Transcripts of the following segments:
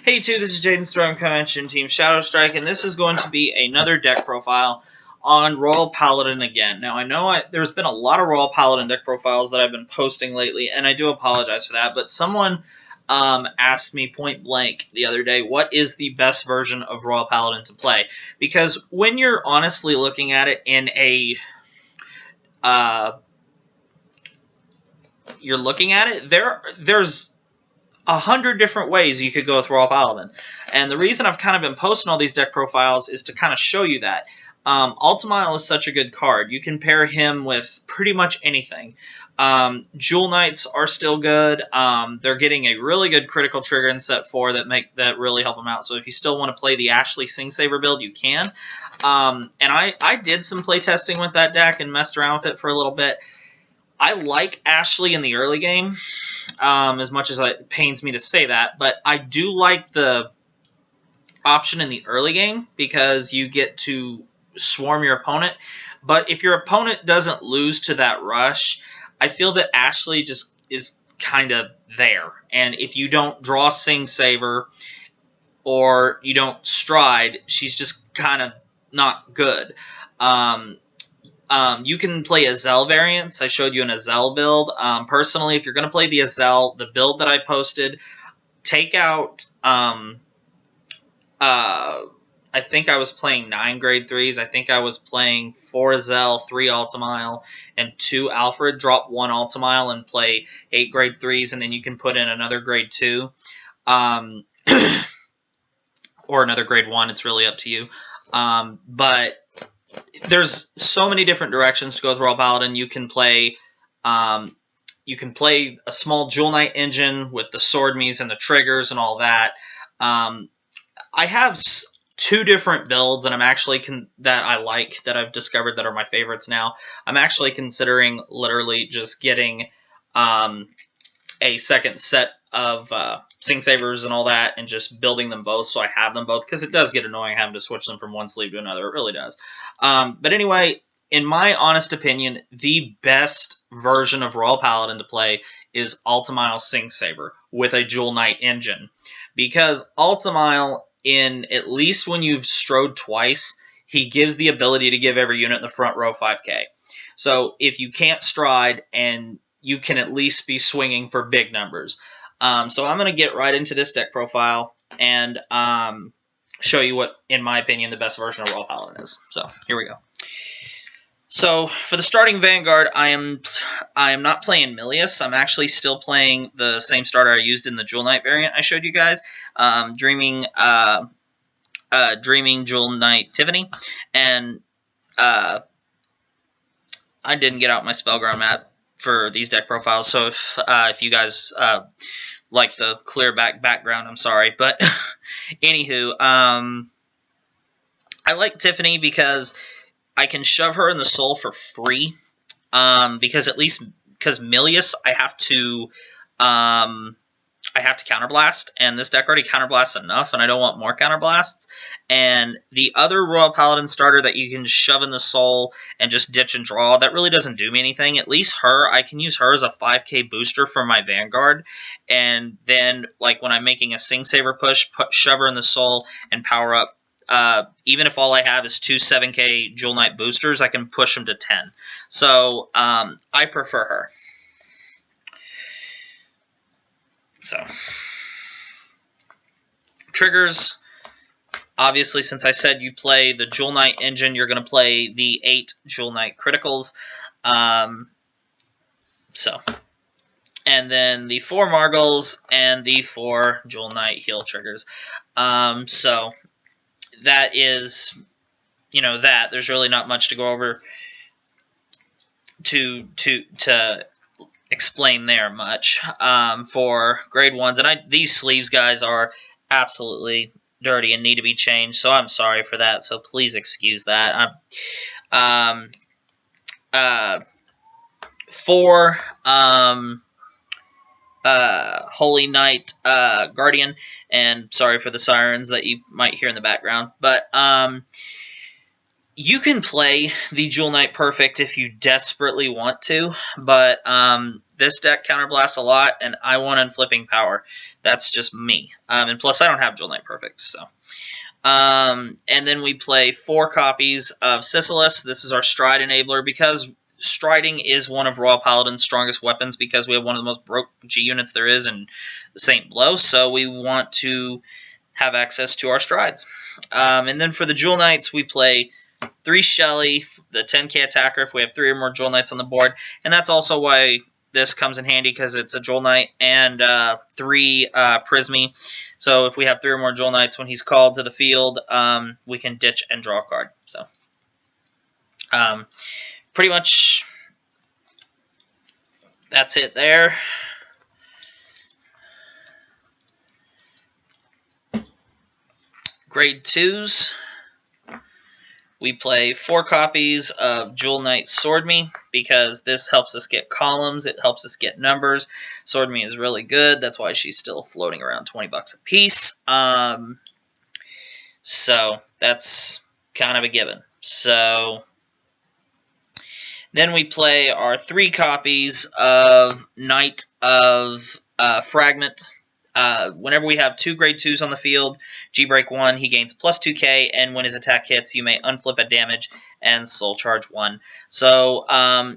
Hey, too, this is Jaden Storm Convention Team Shadow Strike, and this is going to be another deck profile on Royal Paladin again. Now, I know there's been a lot of Royal Paladin deck profiles that I've been posting lately, and I do apologize for that, but someone asked me point blank the other day, what is the best version of Royal Paladin to play? Because when you're honestly looking at it in a... you're looking at it, there's 100 different ways you could go with Royal Paladin. And the reason I've kind of been posting all these deck profiles is to kind of show you that. Altomile is such a good card. You can pair him with pretty much anything. Jewel Knights are still good. They're getting a really good critical trigger in set 4 that really help them out. So if you still want to play the Ashley Singsaver build, you can. And I did some play testing with that deck and messed around with it for a little bit. I like Ashley in the early game, as much as it pains me to say that, but I do like the option in the early game because you get to swarm your opponent. But if your opponent doesn't lose to that rush, I feel that Ashley just is kind of there. And if you don't draw Singsaver or you don't stride, she's just kind of not good. You can play Azel variants. I showed you an Azel build. Personally, if you're going to play the Azel, the build that I posted, take out... I think I was playing 9 grade 3s. I think I was playing 4 Azel, 3 Altomile, and 2 Alfred. Drop 1 Altomile and play 8 grade 3s, and then you can put in another grade 2. Or another grade 1. It's really up to you. But... there's so many different directions to go with Royal Paladin. You can play a small Jewel Knight engine with the sword me's and the triggers and all that. I have 2 different builds, and I'm actually that I like that I've discovered that are my favorites now. I'm actually considering literally just getting a second set of Singsavers and all that, and just building them both so I have them both, because it does get annoying having to switch them from one sleeve to another. It really does. But anyway, in my honest opinion, the best version of Royal Paladin to play is Altomile Singsaver with a Jewel Knight engine. Because Altomile, at least when you've strode twice, he gives the ability to give every unit in the front row 5k. So if you can't stride, and you can at least be swinging for big numbers. So I'm going to get right into this deck profile and show you what, in my opinion, the best version of Royal Paladin is. So here we go. So for the starting Vanguard, I am not playing Milius. I'm actually still playing the same starter I used in the Jewel Knight variant I showed you guys, Dreaming Jewel Knight Tiffany, and I didn't get out my Spellground map for these deck profiles, so if you guys like the clear background, I'm sorry. But anywho, I like Tiffany because I can shove her in the soul for free. Because Milius, I have to counterblast, and this deck already counterblasts enough, and I don't want more counterblasts. And the other Royal Paladin starter that you can shove in the soul and just ditch and draw, that really doesn't do me anything. At least her, I can use her as a 5k booster for my Vanguard, and then, like, when I'm making a Singsaver push, shove her in the soul and power up. Even if all I have is 2 7k Jewel Knight boosters, I can push them to 10. So, I prefer her. So, triggers, obviously, since I said you play the Jewel Knight engine, you're going to play the 8 Jewel Knight criticals. And then the 4 Margles and the 4 Jewel Knight heal triggers. So, that is, that. There's really not much to go over to explain there much for grade 1s. And these sleeves, guys, are absolutely dirty and need to be changed, so I'm sorry for that, so please excuse that. 4 Holy Knight Guardian, and sorry for the sirens that you might hear in the background, but you can play the Jewel Knight Perfect if you desperately want to, but this deck counterblasts a lot, and I want Unflipping Power. That's just me. And plus, I don't have Jewel Knight Perfect, so. And then we play 4 copies of Sisylas. This is our Stride Enabler, because striding is one of Royal Paladin's strongest weapons, because we have one of the most broke G units there is in St. Blow, so we want to have access to our strides. And then for the Jewel Knights, we play 3 Shelly, the 10k attacker if we have 3 or more Jewel Knights on the board, and that's also why this comes in handy, because it's a Jewel Knight and 3 Prismy. So if we have 3 or more Jewel Knights when he's called to the field, we can ditch and draw a card. So pretty much that's it there. Grade 2s. We play 4 copies of Jewel Knight Sword Me, because this helps us get columns, it helps us get numbers. Sword Me is really good, that's why she's still floating around 20 bucks a piece. So that's kind of a given. So then we play our 3 copies of Knight of Fragment. Whenever we have 2 grade 2s on the field, G-Break 1, he gains plus 2k, and when his attack hits, you may unflip a damage and soul charge 1. So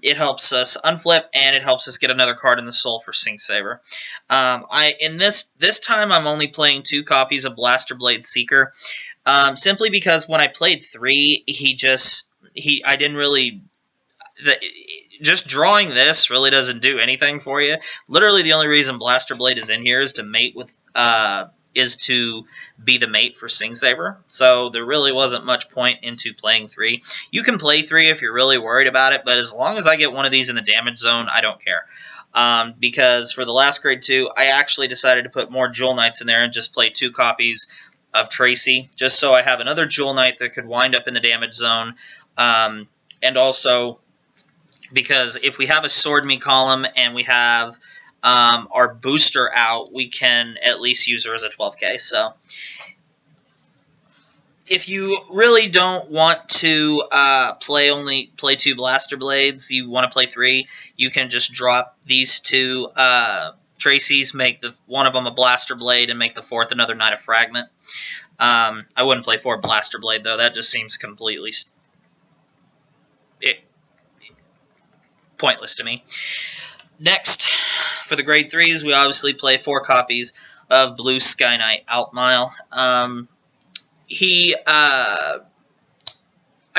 it helps us unflip, and it helps us get another card in the soul for Sink Saver. In this time, I'm only playing 2 copies of Blaster Blade Seeker, simply because when I played 3, I didn't really... just drawing this really doesn't do anything for you. Literally, the only reason Blaster Blade is in here is to mate with, is to be the mate for Sing Saver. So there really wasn't much point into playing 3. You can play 3 if you're really worried about it, but as long as I get one of these in the damage zone, I don't care. Because for the last grade 2, I actually decided to put more Jewel Knights in there and just play 2 copies of Tracy, just so I have another Jewel Knight that could wind up in the damage zone, and also because if we have a Sword Me column and we have our booster out, we can at least use her as a 12k. So if you really don't want to play 2 Blaster Blades, you want to play 3, you can just drop these 2 Tracy's, make one of them a Blaster Blade, and make the 4th another Knight of Fragment. I wouldn't play 4 Blaster Blade, though. That just seems completely pointless to me. Next, for the grade 3s, we obviously play 4 copies of Blue Sky Knight Altomile. I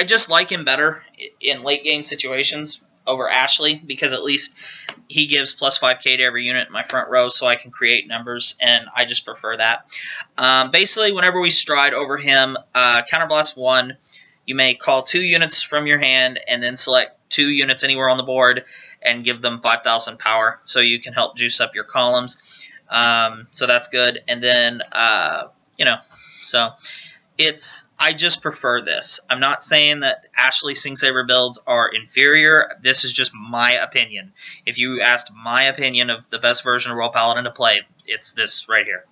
just like him better in late game situations over Ashley, because at least he gives plus 5k to every unit in my front row, so I can create numbers, and I just prefer that. Basically, whenever we stride over him, Counterblast 1, you may call 2 units from your hand, and then select 2 units anywhere on the board, and give them 5,000 power, so you can help juice up your columns. So that's good. And then, so I just prefer this. I'm not saying that Ashley Sing Saver builds are inferior. This is just my opinion. If you asked my opinion of the best version of Royal Paladin to play, it's this right here.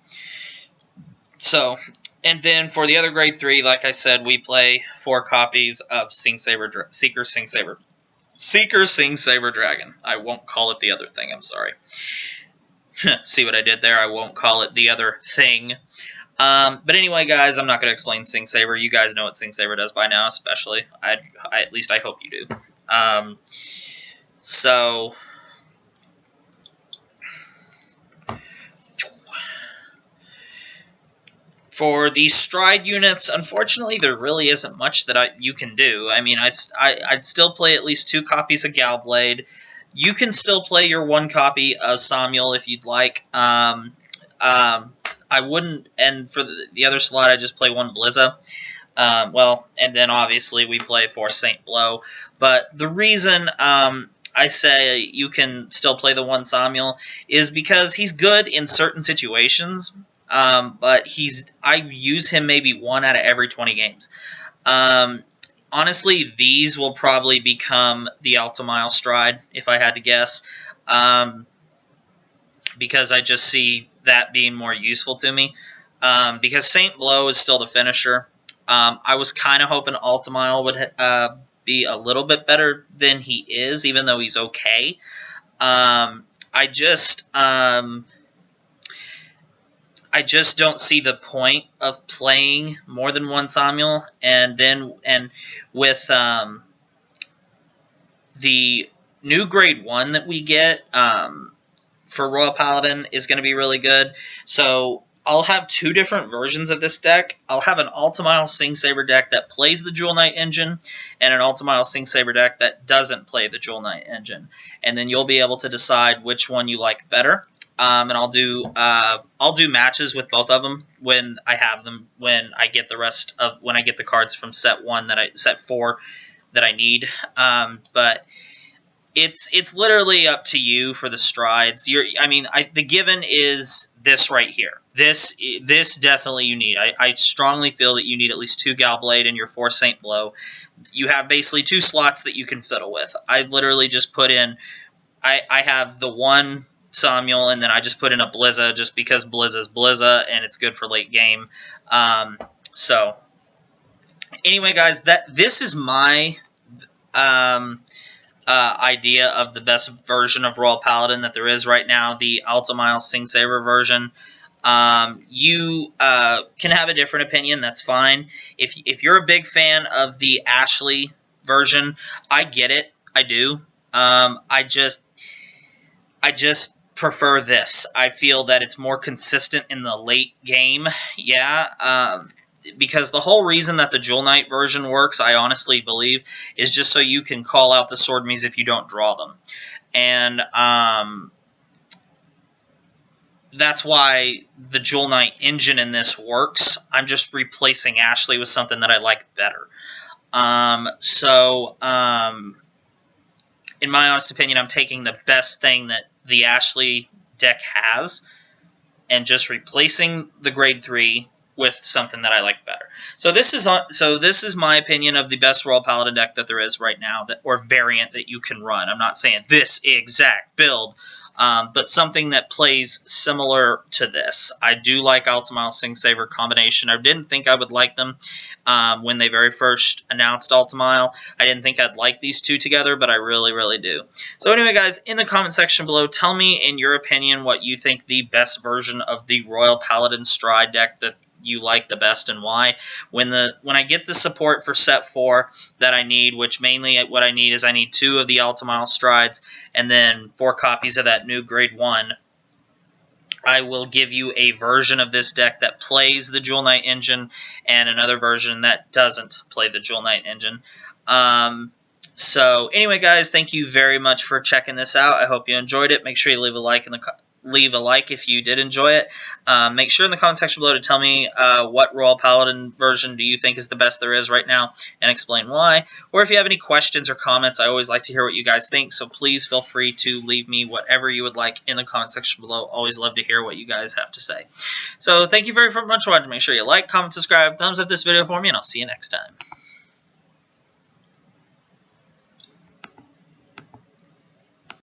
So, and then for the other grade 3, like I said, we play 4 copies of Seeker Sing Saver Dragon. I won't call it the other thing, I'm sorry. See what I did there? I won't call it the other thing. But anyway, guys, I'm not going to explain Sing Saver. You guys know what Sing Saver does by now, especially. At least I hope you do. So... For these stride units, unfortunately, there really isn't much that you can do. I mean, I'd still play at least 2 copies of Galblade. You can still play your 1 copy of Samuel if you'd like. I wouldn't, and for the other slot, I just play 1 Blizza. And then obviously we play 4 St. Blow. But the reason I say you can still play the 1 Samuel is because he's good in certain situations. But I use him maybe 1 out of every 20 games. Honestly, these will probably become the Altomile Stride, if I had to guess. Because I just see that being more useful to me. Because St. Blow is still the finisher. I was kind of hoping Altomile would be a little bit better than he is, even though he's okay. I just don't see the point of playing more than one Samuel, and with the new grade 1 that we get for Royal Paladin is going to be really good. So I'll have two different versions of this deck. I'll have an Altomile Sing Saber deck that plays the Jewel Knight engine, and an Altomile Sing Saber deck that doesn't play the Jewel Knight engine. And then you'll be able to decide which one you like better. And I'll do matches with both of them when I have them, when I get the cards from set 4 that I need. But it's literally up to you for the strides. The given is this right here. This definitely you need. I strongly feel that you need at least 2 Galblade in your 4 Saint Blow. You have basically 2 slots that you can fiddle with. I literally just put in. I have the 1 Samuel, and then I just put in a Blizza just because Blizza's Blizza, and it's good for late game. So anyway, guys, this is my idea of the best version of Royal Paladin that there is right now, the Altomile Sing Saber version. You can have a different opinion. That's fine. If you're a big fan of the Ashley version, I get it. I do. I just prefer this. I feel that it's more consistent in the late game. Yeah. Because the whole reason that the Jewel Knight version works, I honestly believe, is just so you can call out the Sword Mies if you don't draw them. And that's why the Jewel Knight engine in this works. I'm just replacing Ashley with something that I like better. In my honest opinion, I'm taking the best thing that the Ashley deck has and just replacing the grade 3 with something that I like better. So this is my opinion of the best Royal Paladin deck that there is right now, or variant that you can run. I'm not saying this exact build, but something that plays similar to this. I do like Altomile Sing Saber combination. I didn't think I would like them when they very first announced Altomile. I didn't think I'd like these two together, but I really, really do. So anyway, guys, in the comment section below, tell me, in your opinion, what you think the best version of the Royal Paladin Stride deck that you like the best and why. When I get the support for set 4 that I need, which mainly what I need is I need 2 of the Altomile Strides and then 4 copies of that new grade 1, I will give you a version of this deck that plays the Jewel Knight engine and another version that doesn't play the Jewel Knight engine. So anyway, guys, thank you very much for checking this out. I hope you enjoyed it. Make sure you leave a like if you did enjoy it. Make sure in the comment section below to tell me what Royal Paladin version do you think is the best there is right now, and explain why. Or if you have any questions or comments, I always like to hear what you guys think, so please feel free to leave me whatever you would like in the comment section below. Always love to hear what you guys have to say. So thank you very much for watching. Make sure you like, comment, subscribe, thumbs up this video for me, and I'll see you next time.